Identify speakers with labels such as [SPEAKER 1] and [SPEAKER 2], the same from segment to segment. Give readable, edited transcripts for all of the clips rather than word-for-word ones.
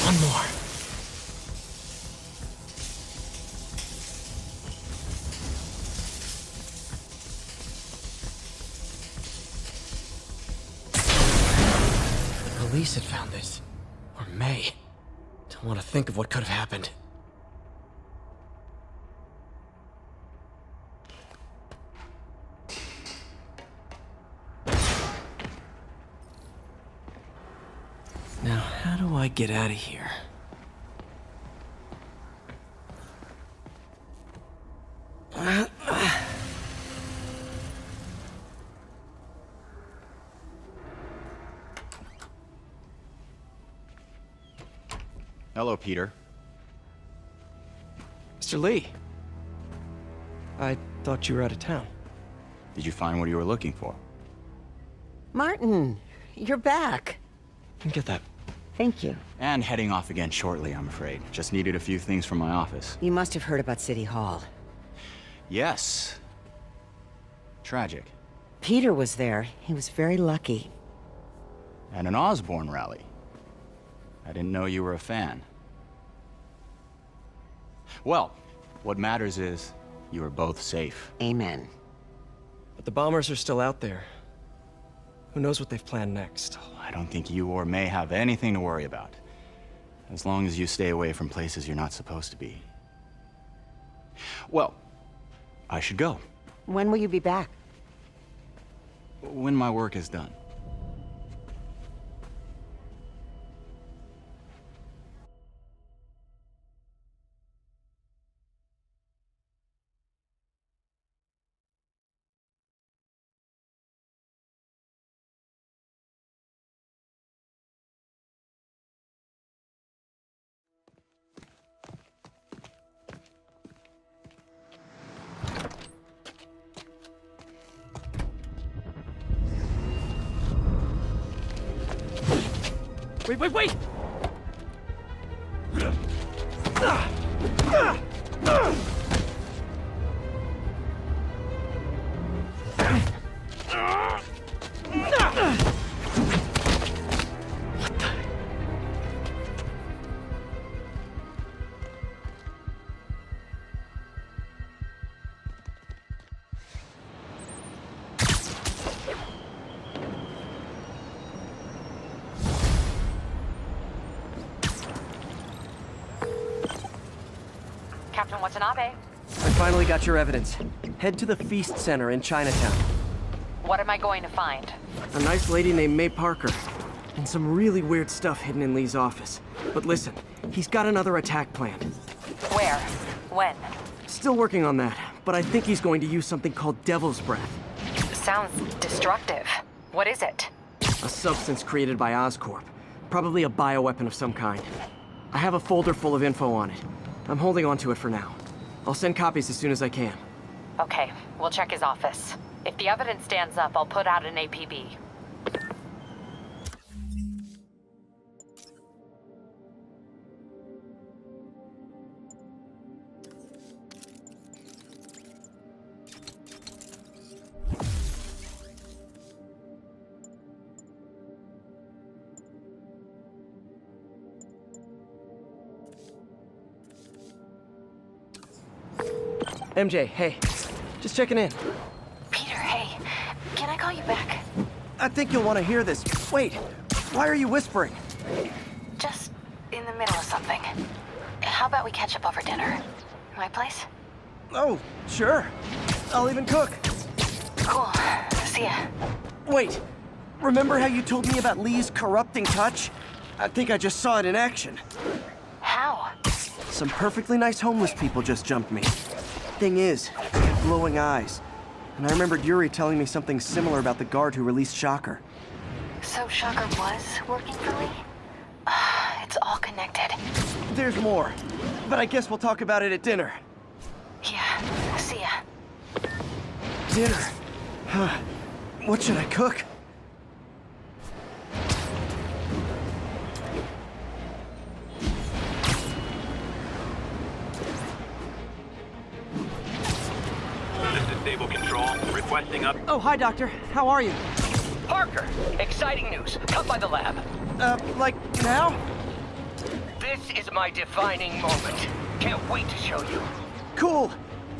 [SPEAKER 1] One more. The police had found this. Or May. Don't want to think of what could have happened. Now, how do I get out of here?
[SPEAKER 2] Hello, Peter.
[SPEAKER 1] Mr. Lee. I thought you were out of town.
[SPEAKER 2] Did you find what you were looking for?
[SPEAKER 3] Martin, you're back.
[SPEAKER 1] Get that.
[SPEAKER 3] Thank you.
[SPEAKER 2] And heading off again shortly, I'm afraid. Just needed a few things from my office.
[SPEAKER 3] You must have heard about City Hall.
[SPEAKER 2] Yes. Tragic.
[SPEAKER 3] Peter was there. He was very lucky.
[SPEAKER 2] And an Osborn rally. I didn't know you were a fan. Well, what matters is you are both safe.
[SPEAKER 3] Amen.
[SPEAKER 1] But the bombers are still out there. Who knows what they've planned next?
[SPEAKER 2] I don't think you or May have anything to worry about. As long as you stay away from places you're not supposed to be. Well, I should go.
[SPEAKER 3] When will you be back?
[SPEAKER 2] When my work is done.
[SPEAKER 1] Wait!
[SPEAKER 4] Captain Watanabe,
[SPEAKER 1] I finally got your evidence. Head to the Feast Center in Chinatown.
[SPEAKER 4] what am I going to find?
[SPEAKER 1] A nice lady named May Parker. And some really weird stuff hidden in Lee's office. But listen, he's got another attack planned.
[SPEAKER 4] Where? When?
[SPEAKER 1] Still working on that, but I think he's going to use something called Devil's Breath.
[SPEAKER 4] Sounds destructive. What is it?
[SPEAKER 1] A substance created by Oscorp. Probably a bioweapon of some kind. I have a folder full of info on it. I'm holding on to it for now. I'll send copies as soon as I can.
[SPEAKER 4] Okay, we'll check his office. If the evidence stands up, I'll put out an APB.
[SPEAKER 1] MJ, hey. Just checking in.
[SPEAKER 4] Peter, hey. Can I call you back?
[SPEAKER 1] I think you'll want to hear this. Wait, why are you whispering?
[SPEAKER 4] Just in the middle of something. How about we catch up over dinner? My place?
[SPEAKER 1] Oh, sure. I'll even cook.
[SPEAKER 4] Cool. See ya.
[SPEAKER 1] Wait, remember how you told me about Lee's corrupting touch? I think I just saw it in action.
[SPEAKER 4] How?
[SPEAKER 1] Some perfectly nice homeless people just jumped me. Thing is, glowing eyes. And I remembered Yuri telling me something similar about the guard who released Shocker.
[SPEAKER 4] So Shocker was working for Lee? It's all connected.
[SPEAKER 1] There's more, but I guess we'll talk about it at dinner.
[SPEAKER 4] Yeah. See ya.
[SPEAKER 1] Dinner? Huh. What should I cook?
[SPEAKER 5] This is Stable Control, requesting up.
[SPEAKER 1] Oh, hi, Doctor. How are you?
[SPEAKER 6] Parker, exciting news. Come by the lab.
[SPEAKER 1] Like now?
[SPEAKER 6] This is my defining moment. Can't wait to show you.
[SPEAKER 1] Cool.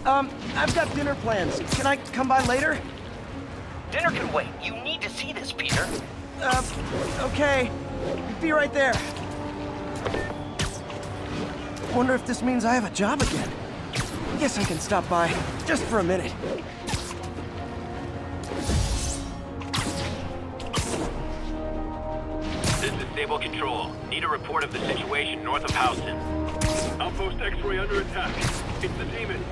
[SPEAKER 1] I've got dinner plans. Can I come by later?
[SPEAKER 6] Dinner can wait. You need to see this, Peter.
[SPEAKER 1] Okay. Be right there. Wonder if this means I have a job again. Guess I can stop by, just for a minute.
[SPEAKER 5] This is Stable Control. Need a report of the situation north of Houston. Outpost X-ray under attack. It's the demons.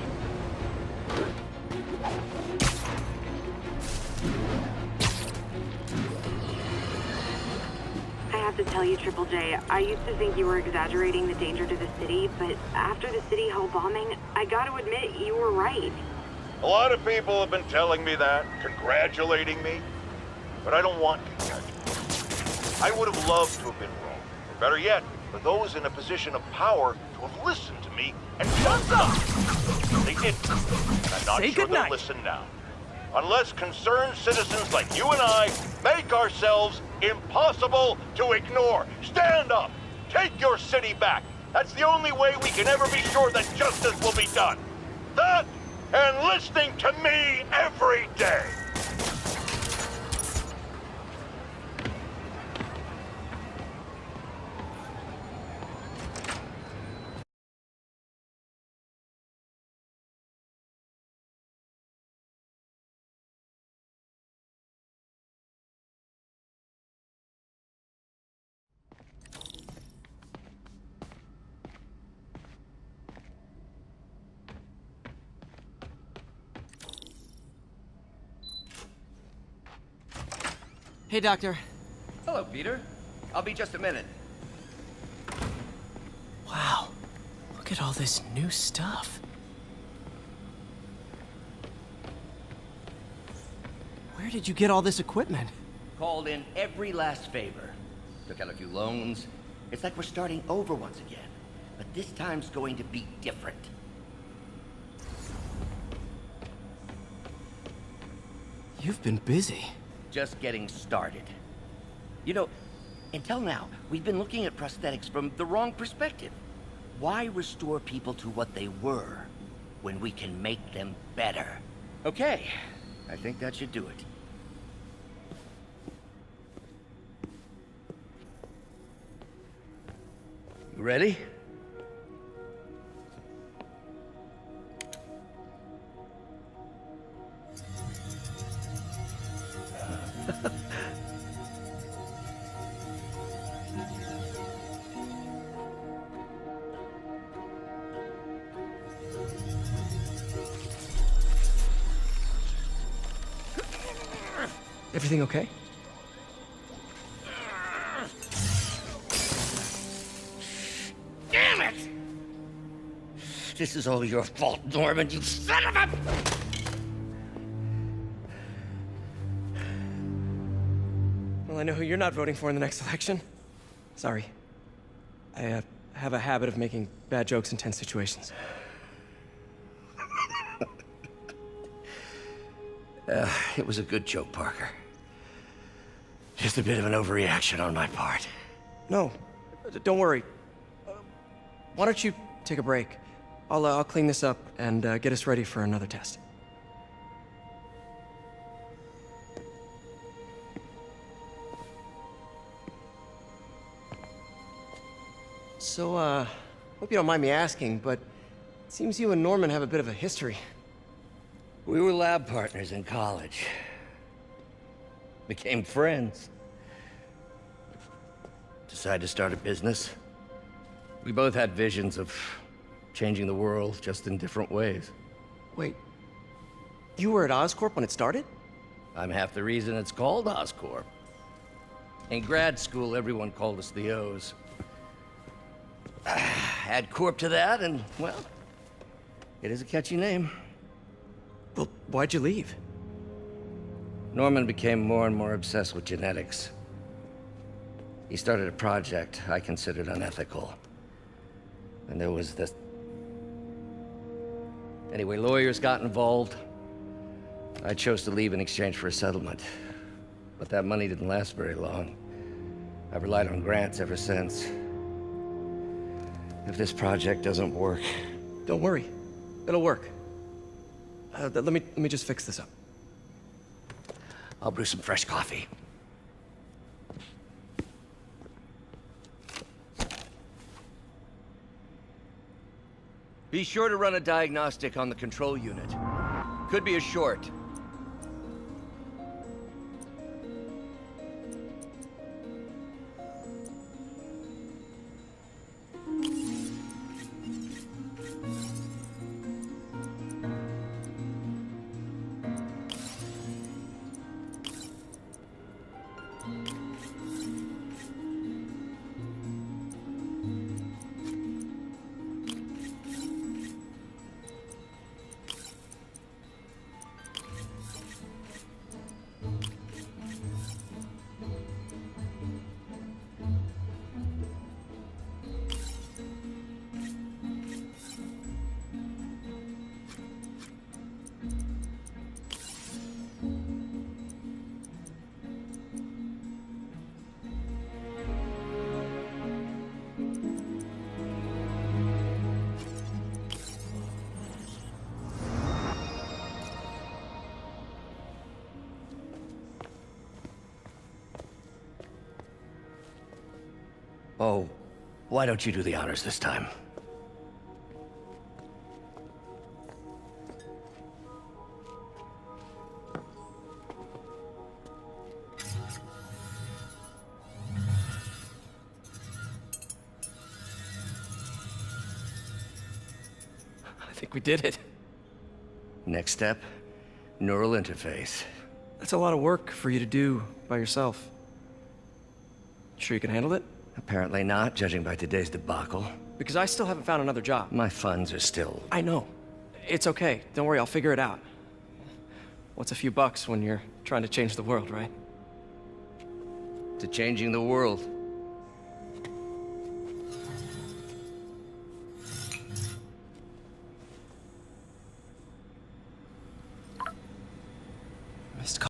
[SPEAKER 7] I have to tell you, Triple J, I used to think you were exaggerating the danger to the city, but after the City Hall bombing, I gotta admit, you were right.
[SPEAKER 8] A lot of people have been telling me that, congratulating me, but I don't want to. I would have loved to have been wrong. Or better yet, for those in a position of power to have listened to me and done something. They didn't. And I'm not
[SPEAKER 1] Say
[SPEAKER 8] sure
[SPEAKER 1] goodnight.
[SPEAKER 8] they'll listen now. Unless concerned citizens like you and I make ourselves impossible to ignore. Stand up! Take your city back! That's the only way we can ever be sure that justice will be done. That and listening to me every day!
[SPEAKER 1] Hey, Doctor.
[SPEAKER 6] Hello, Peter. I'll be just a minute.
[SPEAKER 1] Wow. Look at all this new stuff. Where did you get all this equipment?
[SPEAKER 6] Called in every last favor. Took out a few loans. It's like we're starting over once again. But this time's going to be different.
[SPEAKER 1] You've been busy.
[SPEAKER 6] Just getting started. You know, until now, we've been looking at prosthetics from the wrong perspective. Why restore people to what they were when we can make them better? Okay, I think that should do it. You ready?
[SPEAKER 1] Everything okay?
[SPEAKER 6] Damn it! This is all your fault, Norman, you son of a...
[SPEAKER 1] Well, I know who you're not voting for in the next election. Sorry. I have a habit of making bad jokes in tense situations.
[SPEAKER 6] It was a good joke, Parker. Just a bit of an overreaction on my part.
[SPEAKER 1] No, don't worry. Why don't you take a break? I'll clean this up and get us ready for another test. So, hope you don't mind me asking, but it seems you and Norman have a bit of a history.
[SPEAKER 6] We were lab partners in college. Became friends. Decided to start a business. We both had visions of changing the world, just in different ways.
[SPEAKER 1] Wait, you were at Oscorp when it started?
[SPEAKER 6] I'm half the reason it's called Oscorp. In grad school, everyone called us the O's. Add Corp to that, and, well, it is a catchy name.
[SPEAKER 1] Well, why'd you leave?
[SPEAKER 6] Norman became more and more obsessed with genetics. He started a project I considered unethical. And there was this... Anyway, lawyers got involved. I chose to leave in exchange for a settlement. But that money didn't last very long. I've relied on grants ever since. If this project doesn't work...
[SPEAKER 1] Don't worry. It'll work. Let me just fix this up.
[SPEAKER 6] I'll brew some fresh coffee. Be sure to run a diagnostic on the control unit. Could be a short. Oh, why don't you do the honors this time?
[SPEAKER 1] I think we did it.
[SPEAKER 6] Next step, neural interface.
[SPEAKER 1] That's a lot of work for you to do by yourself. Sure you can handle it?
[SPEAKER 6] Apparently not, judging by today's debacle.
[SPEAKER 1] Because I still haven't found another job.
[SPEAKER 6] My funds are still...
[SPEAKER 1] I know. It's okay. Don't worry, I'll figure it out. What's a few bucks when you're trying to change the world, right?
[SPEAKER 6] to changing the world.